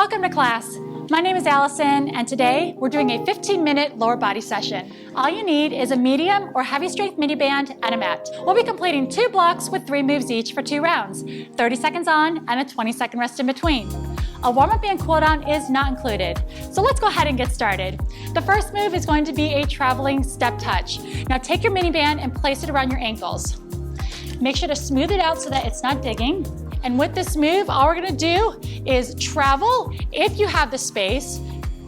Welcome to class. My name is Allison, and today we're doing a 15-minute lower body session. All you need is a medium or heavy strength Miniband and a mat. We'll be completing 2 blocks with 3 moves each for 2 rounds, 30 seconds on and a 20-second rest in between. A warm-up and cool down is not included, so let's go ahead and get started. The first move is going to be a traveling step touch. Now take your Miniband and place it around your ankles. Make sure to smooth it out so that it's not digging. And with this move, all we're gonna do is travel, if you have the space,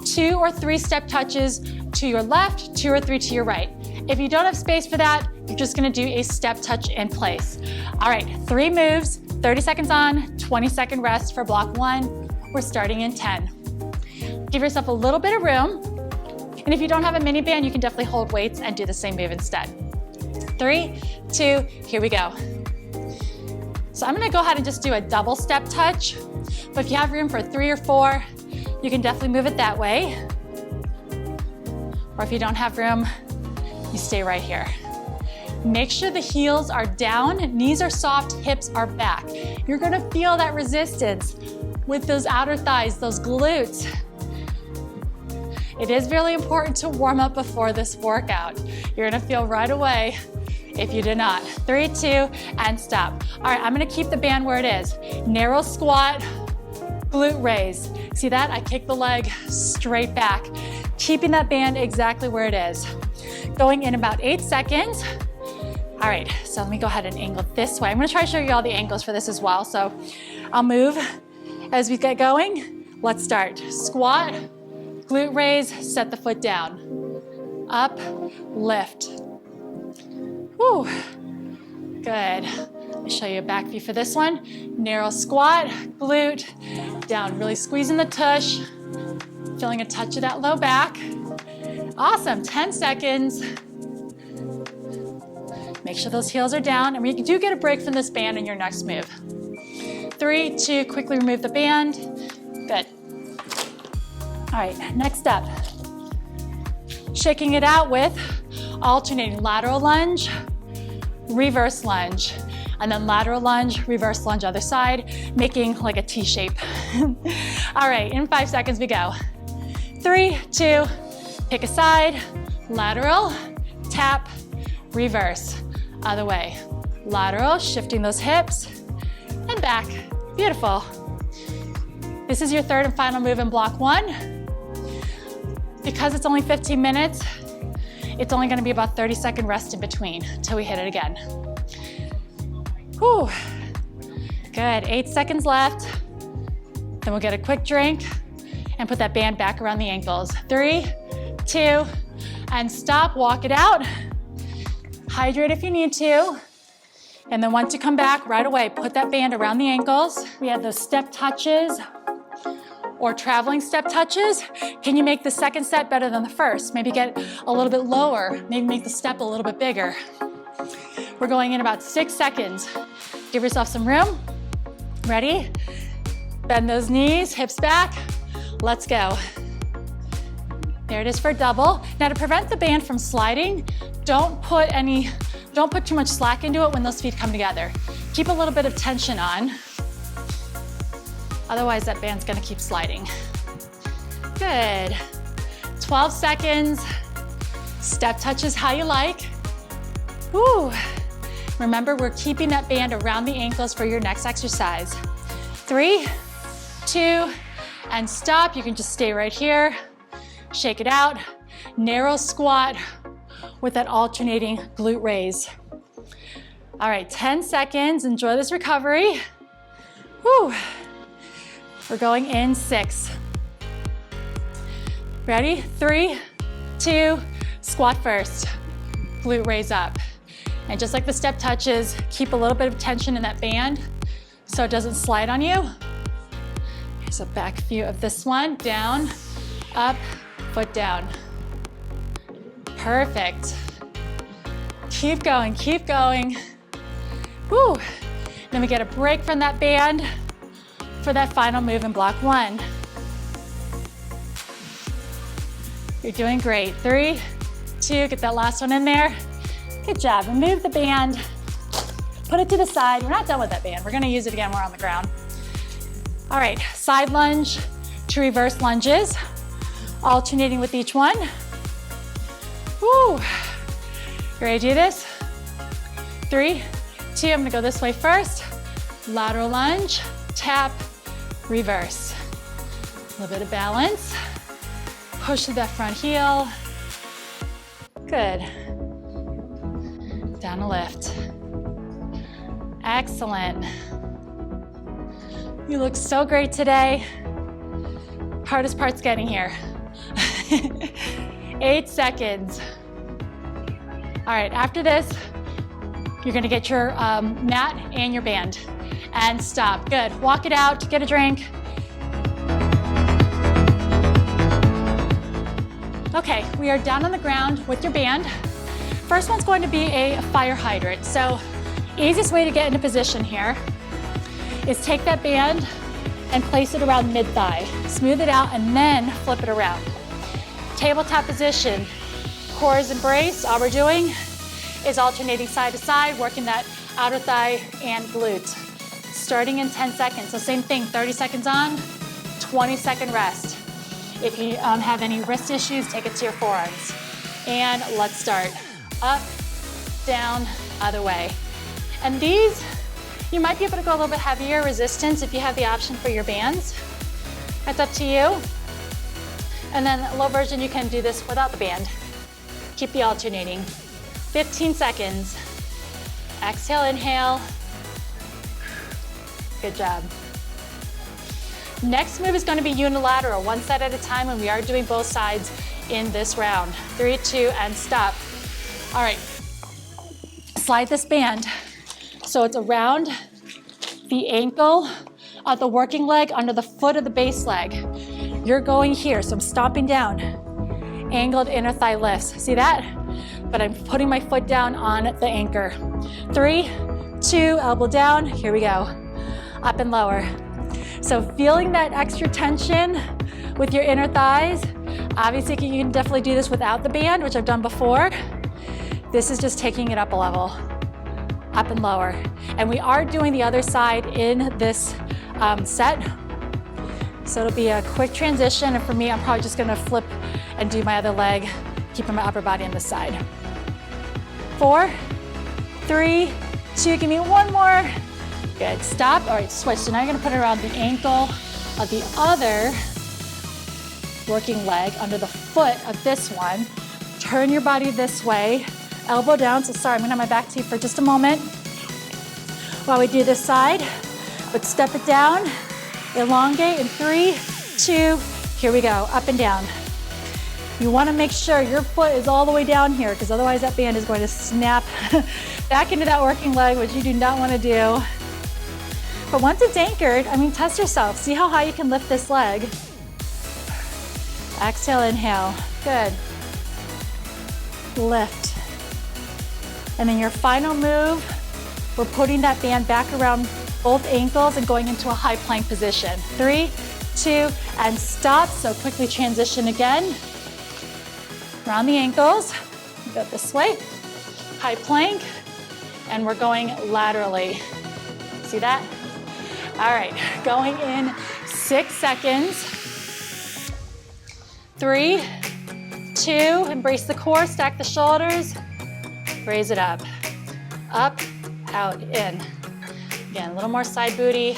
2 or 3 step touches to your left, 2 or 3 to your right. If you don't have space for that, you're just gonna do a step touch in place. All right, 3 moves, 30 seconds on, 20-second rest for block 1. We're starting in 10. Give yourself a little bit of room. And if you don't have a Miniband, you can definitely hold weights and do the same move instead. 3, 2, here we go. So I'm gonna go ahead and just do a double step touch, but if you have room for 3 or 4, you can definitely move it that way. Or if you don't have room, you stay right here. Make sure the heels are down, knees are soft, hips are back. You're gonna feel that resistance with those outer thighs, those glutes. It is really important to warm up before this workout. You're gonna feel right away if you did not. 3, 2, and stop. All right, I'm gonna keep the band where it is. Narrow squat, glute raise. See that? I kick the leg straight back, keeping that band exactly where it is. Going in about 8 seconds. All right, so let me go ahead and angle it this way. I'm gonna try to show you all the angles for this as well. So I'll move as we get going. Let's start. Squat, glute raise, set the foot down. Up, lift. Whew, good. Let me show you a back view for this one. Narrow squat, glute, down, really squeezing the tush, feeling a touch of that low back. Awesome, 10 seconds. Make sure those heels are down, and we do get a break from this band in your next move. 3, 2, quickly remove the band. Good. All right, next up. Shaking it out with alternating lateral lunge, reverse lunge, and then lateral lunge, reverse lunge other side, making like a T shape. All right, in 5 seconds we go. 3, 2, pick a side, lateral, tap, reverse, other way. Lateral, shifting those hips, and back. Beautiful. This is your third and final move in block 1. Because it's only 15 minutes, it's only gonna be about 30-second rest in between until we hit it again. Whew. Good, 8 seconds left. Then we'll get a quick drink and put that band back around the ankles. 3, 2, and stop, walk it out. Hydrate if you need to. And then once you come back, right away, put that band around the ankles. We have those step touches or traveling step touches. Can you make the second set better than the first? Maybe get a little bit lower, maybe make the step a little bit bigger. We're going in about 6 seconds. Give yourself some room. Ready? Bend those knees, hips back. Let's go. There it is for double. Now to prevent the band from sliding, don't put too much slack into it when those feet come together. Keep a little bit of tension on. Otherwise, that band's gonna keep sliding. Good. 12 seconds. Step touches how you like. Woo. Remember, we're keeping that band around the ankles for your next exercise. 3, 2, and stop. You can just stay right here. Shake it out. Narrow squat with that alternating glute raise. All right, 10 seconds. Enjoy this recovery. Woo. We're going in 6. Ready? 3, 2, squat first. Glute raise up. And just like the step touches, keep a little bit of tension in that band so it doesn't slide on you. Here's a back view of this one. Down, up, foot down. Perfect. Keep going, keep going. Woo. Then we get a break from that band for that final move in block 1. You're doing great. 3, 2, get that last one in there. Good job. Remove the band, put it to the side. We're not done with that band. We're gonna use it again when we're on the ground. All right, side lunge, to reverse lunges, alternating with each one. Woo. You ready to do this? 3, 2, I'm gonna go this way first. Lateral lunge, tap, reverse. A little bit of balance. Push through that front heel. Good. Down a lift. Excellent. You look so great today. Hardest part's getting here. 8 seconds. All right, after this, you're gonna get your mat and your band and stop. Good, walk it out, get a drink. Okay, we are down on the ground with your band. First one's going to be a fire hydrant. So easiest way to get into position here is take that band and place it around mid-thigh. Smooth it out and then flip it around. Tabletop position, core is embraced. All we're doing is alternating side to side, working that outer thigh and glute. Starting in 10 seconds. So same thing, 30 seconds on, 20-second rest. If you have any wrist issues, take it to your forearms. And let's start. Up, down, other way. And these, you might be able to go a little bit heavier resistance if you have the option for your bands. That's up to you. And then a low version, you can do this without the band. Keep the alternating. 15 seconds. Exhale, inhale. Good job. Next move is going to be unilateral, one set at a time, and we are doing both sides in this round. 3, 2, and stop. All right, slide this band so it's around the ankle of the working leg under the foot of the base leg. You're going here, so I'm stomping down. Angled inner thigh lifts, see that? But I'm putting my foot down on the anchor. 3, 2, elbow down, here we go. Up and lower. So feeling that extra tension with your inner thighs. Obviously, you can definitely do this without the band, which I've done before. This is just taking it up a level, up and lower. And we are doing the other side in this set. So it'll be a quick transition. And for me, I'm probably just gonna flip and do my other leg, keeping my upper body on this side. 4, 3, 2, give me one more. Good, stop. All right, switch. So now you're gonna put it around the ankle of the other working leg under the foot of this one. Turn your body this way, elbow down. So sorry, I'm gonna have my back to you for just a moment while we do this side. But step it down, elongate in 3, 2, here we go, up and down. You wanna make sure your foot is all the way down here because otherwise that band is going to snap back into that working leg, which you do not wanna do. But once it's anchored, I mean, test yourself. See how high you can lift this leg. Exhale, inhale. Good. Lift. And then your final move, we're putting that band back around both ankles and going into a high plank position. 3, 2, and stop. So quickly transition again. Around the ankles. Go this way. High plank. And we're going laterally. See that? All right, going in 6 seconds. 3, 2, embrace the core, stack the shoulders, raise it up, out, in. Again, a little more side booty.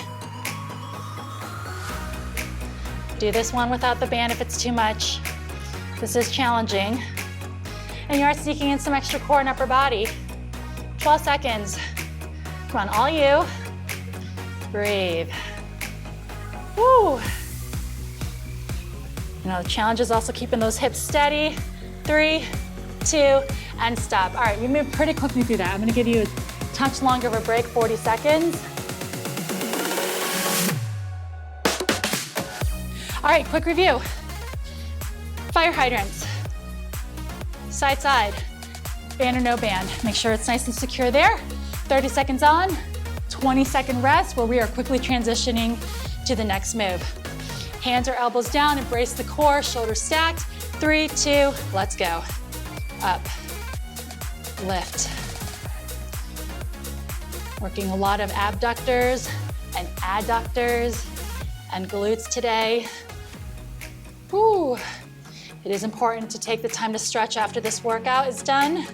Do this one without the band if it's too much. This is challenging. And you are sneaking in some extra core and upper body. 12 seconds. Come on, all you. Breathe. Woo. You know, the challenge is also keeping those hips steady. 3, 2, and stop. All right, we moved pretty quickly through that. I'm gonna give you a touch longer of a break, 40 seconds. All right, quick review. Fire hydrants. Side, side. Band or no band. Make sure it's nice and secure there. 30 seconds on. 20-second rest where we are quickly transitioning to the next move. Hands or elbows down, embrace the core, shoulders stacked. 3, 2, let's go. Up, lift. Working a lot of abductors and adductors and glutes today. Whew. It is important to take the time to stretch after this workout is done.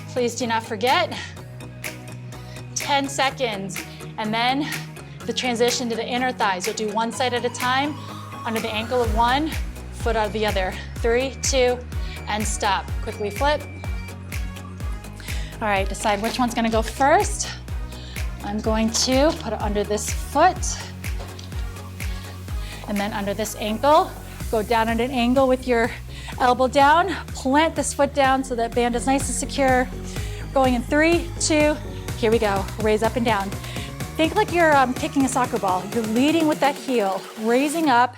Please do not forget. 10 seconds, and then the transition to the inner thighs. You'll do one side at a time, under the ankle of one, foot out of the other. 3, 2, and stop. Quickly flip. All right, decide which one's gonna go first. I'm going to put it under this foot, and then under this ankle. Go down at an angle with your elbow down, plant this foot down so that band is nice and secure. Going in 3, 2, here we go. Raise up and down. Think like you're kicking a soccer ball. You're leading with that heel, raising up,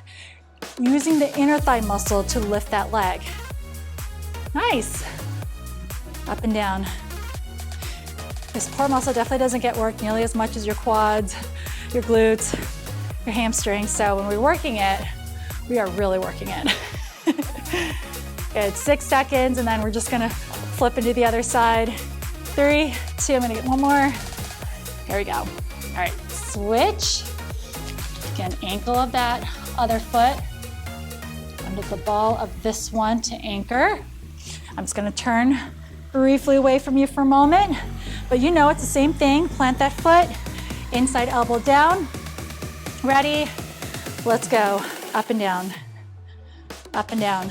using the inner thigh muscle to lift that leg. Nice. Up and down. This core muscle definitely doesn't get worked nearly as much as your quads, your glutes, your hamstrings. So when we're working it, we are really working it. Good, 6 seconds, and then we're just gonna flip into the other side. 3, 2, I'm gonna get one more. There we go. All right, switch. Again, ankle of that other foot under the ball of this one to anchor. I'm just gonna turn briefly away from you for a moment, but you know it's the same thing. Plant that foot, inside elbow down. Ready? Let's go. Up and down, up and down.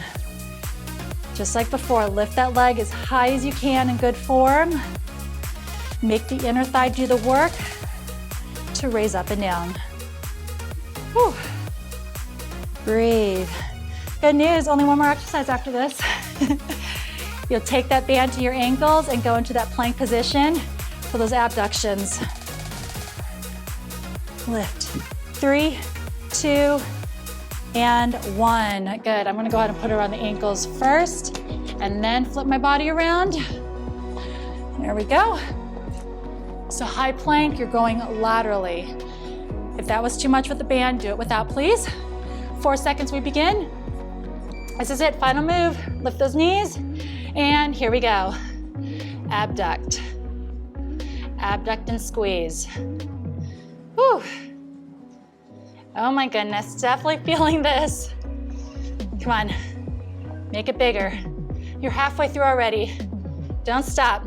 Just like before, lift that leg as high as you can in good form. Make the inner thigh do the work to raise up and down. Whew. Breathe. Good news, only one more exercise after this. You'll take that band to your ankles and go into that plank position for those abductions. Lift. 3, 2, and 1. Good, I'm gonna go ahead and put it around the ankles first and then flip my body around. There we go. So high plank, you're going laterally. If that was too much with the band, do it without, please. 4 seconds, we begin. This is it, final move. Lift those knees, and here we go. Abduct. Abduct and squeeze. Whew. Oh my goodness, definitely feeling this. Come on, make it bigger. You're halfway through already. Don't stop.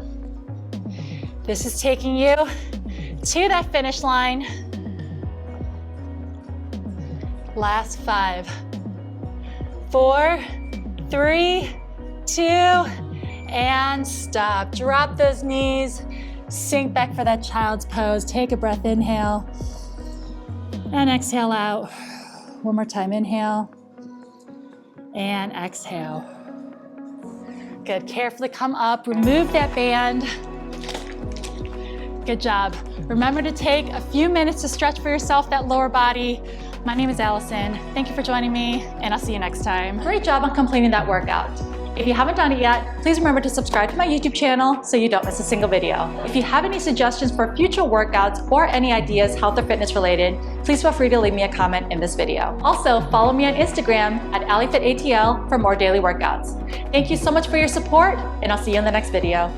This is taking you to that finish line. Last 5, 4, 3, 2, and stop. Drop those knees, sink back for that child's pose. Take a breath, inhale, and exhale out. One more time, inhale, and exhale. Good, carefully come up, remove that band. Good job. Remember to take a few minutes to stretch for yourself that lower body. My name is Allison. Thank you for joining me, and I'll see you next time. Great job on completing that workout. If you haven't done it yet, please remember to subscribe to my YouTube channel so you don't miss a single video. If you have any suggestions for future workouts or any ideas health or fitness related, please feel free to leave me a comment in this video. Also, follow me on Instagram at Allyfitatl for more daily workouts. Thank you so much for your support, and I'll see you in the next video.